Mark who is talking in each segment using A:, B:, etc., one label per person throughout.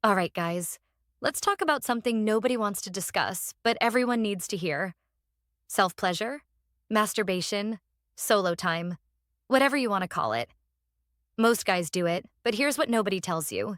A: All right, guys, let's talk about something nobody wants to discuss, but everyone needs to hear: self pleasure, masturbation, solo time, whatever you want to call it. Most guys do it, but here's what nobody tells you: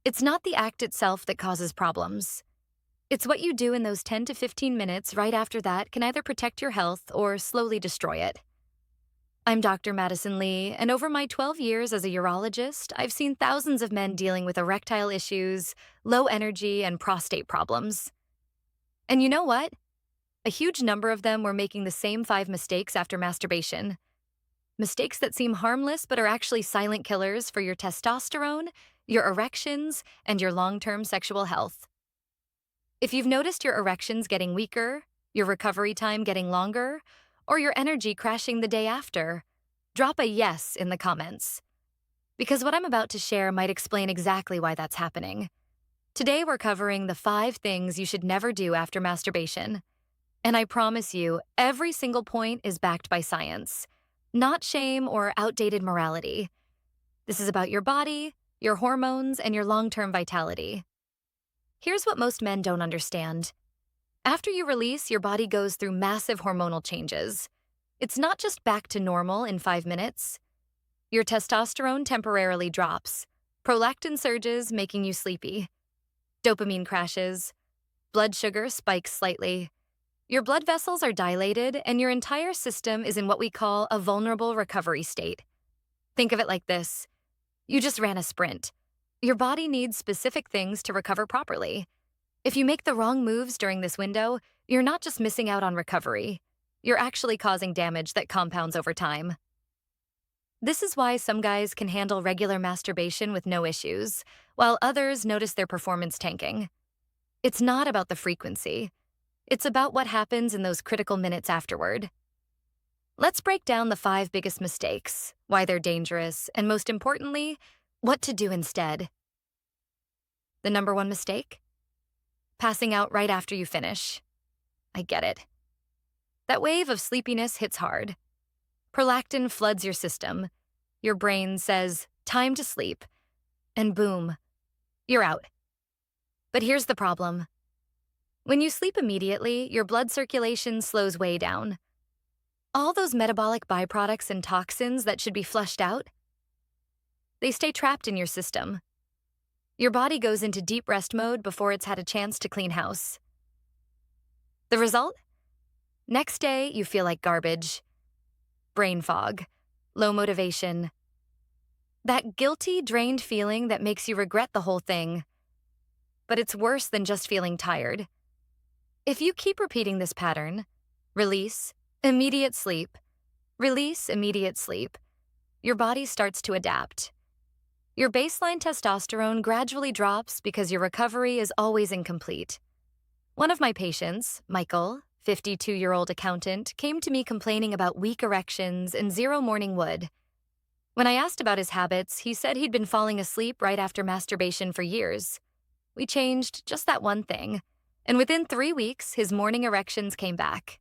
A: it's not the act itself that causes problems. It's what you do in those 10 to 15 minutes right after that can either protect your health or slowly destroy it. I'm Dr. Madison Lee, and over my 12 years as a urologist, I've seen thousands of men dealing with erectile issues, low energy, and prostate problems. And you know what? A huge number of them were making the same 5 mistakes after masturbation. Mistakes that seem harmless but are actually silent killers for your testosterone, your erections, and your long-term sexual health. If you've noticed your erections getting weaker, your recovery time getting longer, or your energy crashing the day after, drop a yes in the comments. Because what I'm about to share might explain exactly why that's happening. Today we're covering the 5 things you should never do after masturbation. And I promise you, every single point is backed by science, not shame or outdated morality. This is about your body, your hormones, and your long-term vitality. Here's what most men don't understand. After you release, your body goes through massive hormonal changes. It's not just back to normal in 5 minutes. Your testosterone temporarily drops. Prolactin surges, making you sleepy. Dopamine crashes. Blood sugar spikes slightly. Your blood vessels are dilated, and your entire system is in what we call a vulnerable recovery state. Think of it like this: you just ran a sprint. Your body needs specific things to recover properly. If you make the wrong moves during this window, you're not just missing out on recovery. You're actually causing damage that compounds over time. This is why some guys can handle regular masturbation with no issues, while others notice their performance tanking. It's not about the frequency. It's about what happens in those critical minutes afterward. Let's break down the 5 biggest mistakes, why they're dangerous, and most importantly, what to do instead. The number 1 mistake? Passing out right after you finish. I get it. That wave of sleepiness hits hard. Prolactin floods your system. Your brain says, time to sleep. And boom, you're out. But here's the problem. When you sleep immediately, your blood circulation slows way down. All those metabolic byproducts and toxins that should be flushed out, they stay trapped in your system. Your body goes into deep rest mode before it's had a chance to clean house. The result? Next day, you feel like garbage. Brain fog, low motivation. That guilty, drained feeling that makes you regret the whole thing. But it's worse than just feeling tired. If you keep repeating this pattern, release, immediate sleep, release, immediate sleep, your body starts to adapt. Your baseline testosterone gradually drops because your recovery is always incomplete. One of my patients, Michael, 52-year-old accountant, came to me complaining about weak erections and zero morning wood. When I asked about his habits, he said he'd been falling asleep right after masturbation for years. We changed just that one thing, and within 3 weeks, his morning erections came back.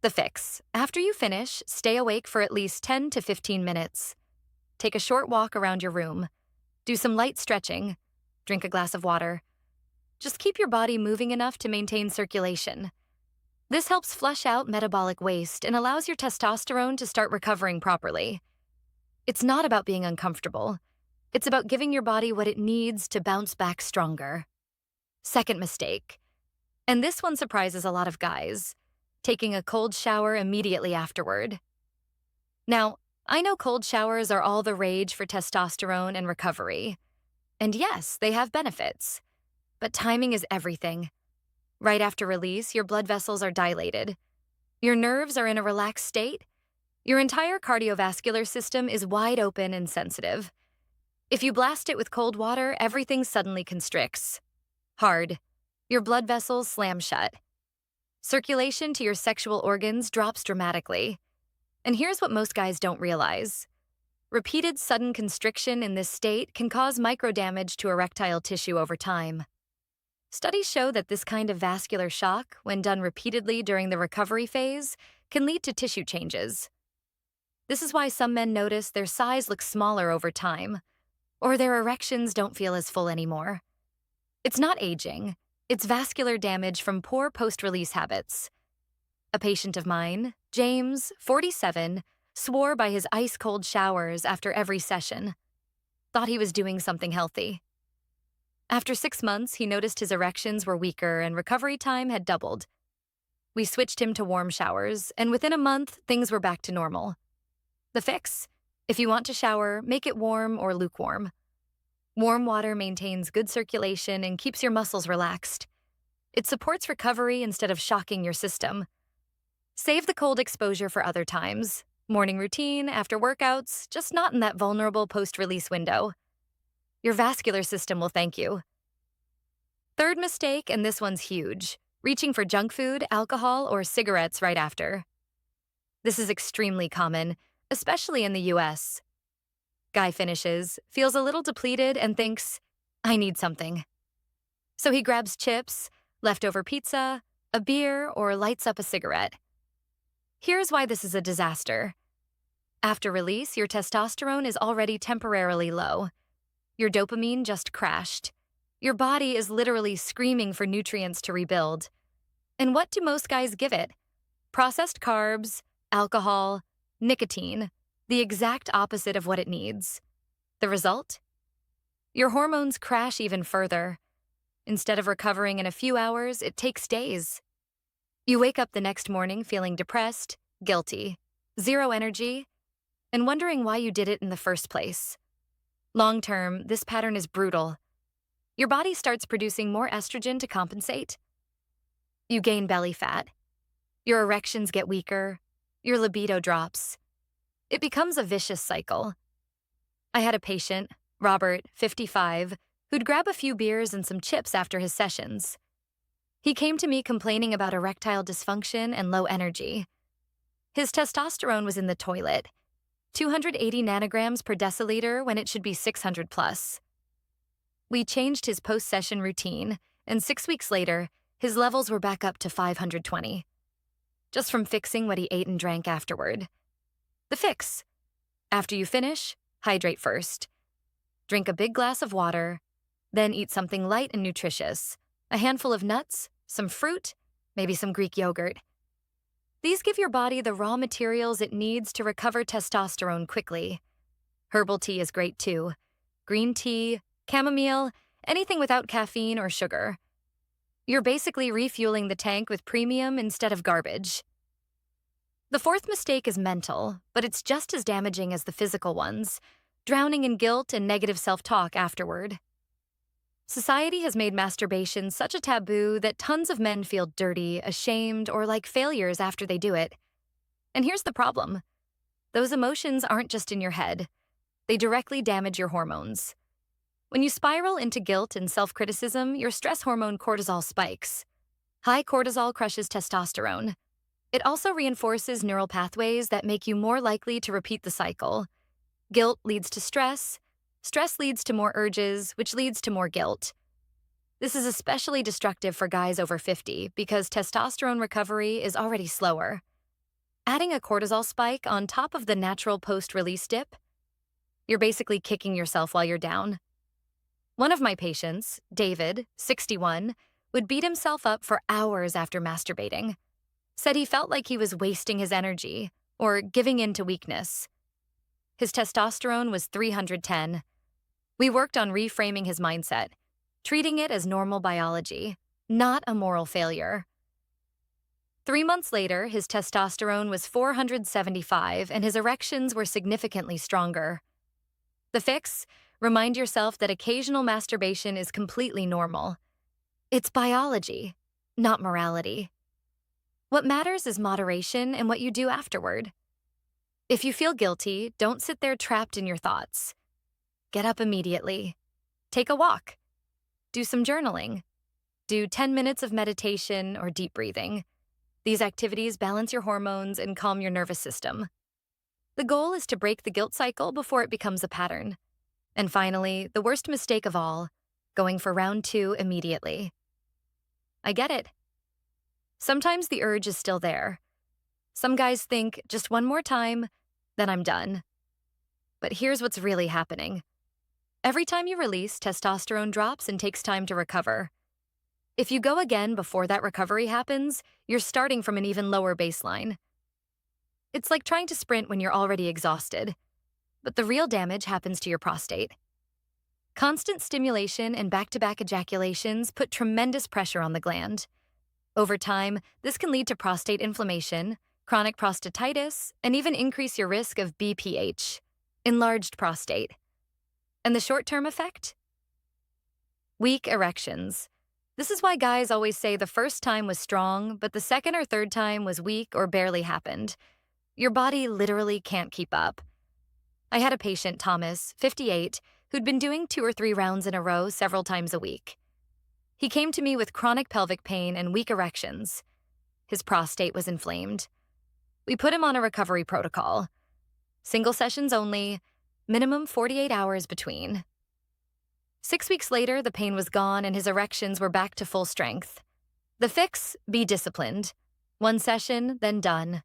A: The fix: after you finish, stay awake for at least 10 to 15 minutes. Take a short walk around your room. Do some light stretching. Drink a glass of water. Just keep your body moving enough to maintain circulation. This helps flush out metabolic waste and allows your testosterone to start recovering properly. It's not about being uncomfortable. It's about giving your body what it needs to bounce back stronger. Second mistake, and this one surprises a lot of guys: taking a cold shower immediately afterward. Now, I know cold showers are all the rage for testosterone and recovery. And yes, they have benefits. But timing is everything. Right after release, your blood vessels are dilated. Your nerves are in a relaxed state. Your entire cardiovascular system is wide open and sensitive. If you blast it with cold water, everything suddenly constricts. Hard. Your blood vessels slam shut. Circulation to your sexual organs drops dramatically. And here's what most guys don't realize. Repeated sudden constriction in this state can cause microdamage to erectile tissue over time. Studies show that this kind of vascular shock, when done repeatedly during the recovery phase, can lead to tissue changes. This is why some men notice their size looks smaller over time, or their erections don't feel as full anymore. It's not aging, it's vascular damage from poor post-release habits. A patient of mine, James, 47, swore by his ice-cold showers after every session. Thought he was doing something healthy. After 6 months, he noticed his erections were weaker and recovery time had doubled. We switched him to warm showers, and within a month, things were back to normal. The fix? If you want to shower, make it warm or lukewarm. Warm water maintains good circulation and keeps your muscles relaxed. It supports recovery instead of shocking your system. Save the cold exposure for other times. Morning routine, after workouts, just not in that vulnerable post-release window. Your vascular system will thank you. Third mistake, and this one's huge, reaching for junk food, alcohol, or cigarettes right after. This is extremely common, especially in the US. Guy finishes, feels a little depleted, and thinks, I need something. So he grabs chips, leftover pizza, a beer, or lights up a cigarette. Here's why this is a disaster. After release, your testosterone is already temporarily low. Your dopamine just crashed. Your body is literally screaming for nutrients to rebuild. And what do most guys give it? Processed carbs, alcohol, nicotine, the exact opposite of what it needs. The result? Your hormones crash even further. Instead of recovering in a few hours, it takes days. You wake up the next morning feeling depressed, guilty, zero energy, and wondering why you did it in the first place. Long term, this pattern is brutal. Your body starts producing more estrogen to compensate. You gain belly fat. Your erections get weaker. Your libido drops. It becomes a vicious cycle. I had a patient, Robert, 55, who'd grab a few beers and some chips after his sessions. He came to me complaining about erectile dysfunction and low energy. His testosterone was in the toilet, 280 nanograms per deciliter when it should be 600 plus. We changed his post-session routine, and 6 weeks later, his levels were back up to 520, just from fixing what he ate and drank afterward. The fix: after you finish, hydrate first. Drink a big glass of water, then eat something light and nutritious, a handful of nuts, some fruit, maybe some Greek yogurt. These give your body the raw materials it needs to recover testosterone quickly. Herbal tea is great too. Green tea, chamomile, anything without caffeine or sugar. You're basically refueling the tank with premium instead of garbage. The fourth mistake is mental, but it's just as damaging as the physical ones, drowning in guilt and negative self-talk afterward. Society has made masturbation such a taboo that tons of men feel dirty, ashamed, or like failures after they do it. And here's the problem. Those emotions aren't just in your head. They directly damage your hormones. When you spiral into guilt and self-criticism, your stress hormone cortisol spikes. High cortisol crushes testosterone. It also reinforces neural pathways that make you more likely to repeat the cycle. Guilt leads to stress. Stress leads to more urges, which leads to more guilt. This is especially destructive for guys over 50 because testosterone recovery is already slower. Adding a cortisol spike on top of the natural post-release dip, you're basically kicking yourself while you're down. One of my patients, David, 61, would beat himself up for hours after masturbating. Said he felt like he was wasting his energy or giving in to weakness. His testosterone was 310. We worked on reframing his mindset, treating it as normal biology, not a moral failure. 3 months later, his testosterone was 475 and his erections were significantly stronger. The fix? Remind yourself that occasional masturbation is completely normal. It's biology, not morality. What matters is moderation and what you do afterward. If you feel guilty, don't sit there trapped in your thoughts. Get up immediately. Take a walk. Do some journaling. Do 10 minutes of meditation or deep breathing. These activities balance your hormones and calm your nervous system. The goal is to break the guilt cycle before it becomes a pattern. And finally, the worst mistake of all, going for round 2 immediately. I get it. Sometimes the urge is still there. Some guys think, just one more time, then I'm done. But here's what's really happening. Every time you release, testosterone drops and takes time to recover. If you go again before that recovery happens, you're starting from an even lower baseline. It's like trying to sprint when you're already exhausted, but the real damage happens to your prostate. Constant stimulation and back-to-back ejaculations put tremendous pressure on the gland. Over time, this can lead to prostate inflammation, chronic prostatitis, and even increase your risk of BPH, enlarged prostate. And the short-term effect? Weak erections. This is why guys always say the first time was strong, but the second or third time was weak or barely happened. Your body literally can't keep up. I had a patient, Thomas, 58, who'd been doing 2 or 3 rounds in a row several times a week. He came to me with chronic pelvic pain and weak erections. His prostate was inflamed. We put him on a recovery protocol. Single sessions only, minimum 48 hours between. 6 weeks later, the pain was gone and his erections were back to full strength. The fix? Be disciplined. 1 session, then done.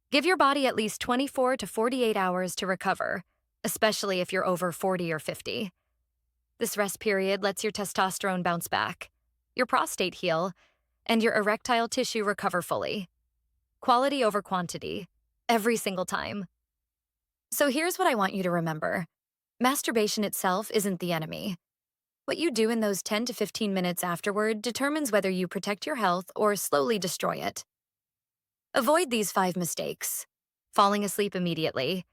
A: Give your body at least 24 to 48 hours to recover, especially if you're over 40 or 50. This rest period lets your testosterone bounce back, your prostate heal, and your erectile tissue recover fully. Quality over quantity, every single time. So here's what I want you to remember. Masturbation itself isn't the enemy. What you do in those 10 to 15 minutes afterward determines whether you protect your health or slowly destroy it. Avoid these 5 mistakes. Falling asleep immediately.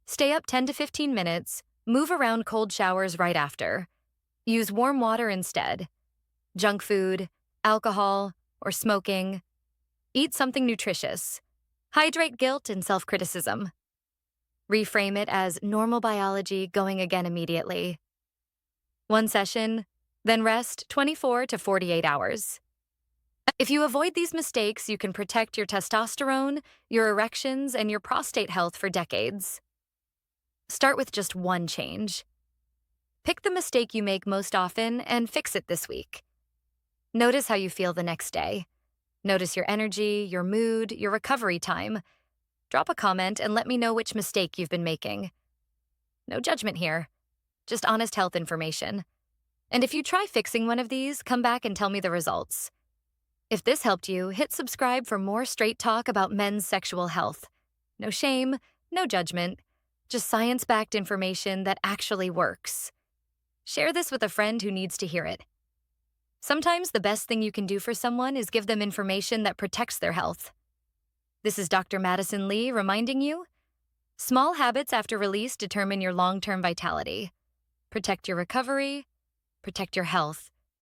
A: Stay up 10 to 15 minutes. Move around cold showers right after. Use warm water instead. Junk food, alcohol, or smoking. Eat something nutritious. Hydrate guilt and self-criticism. Reframe it as normal biology going again immediately. 1 session, then rest 24 to 48 hours. If you avoid these mistakes, you can protect your testosterone, your erections, and your prostate health for decades. Start with just 1 change. Pick the mistake you make most often and fix it this week. Notice how you feel the next day. Notice your energy, your mood, your recovery time. Drop a comment and let me know which mistake you've been making. No judgment here, just honest health information. And if you try fixing one of these, come back and tell me the results. If this helped you, hit subscribe for more straight talk about men's sexual health. No shame, no judgment, just science-backed information that actually works. Share this with a friend who needs to hear it. Sometimes the best thing you can do for someone is give them information that protects their health. This is Dr. Madison Lee reminding you, small habits after release determine your long-term vitality. Protect your recovery, protect your health.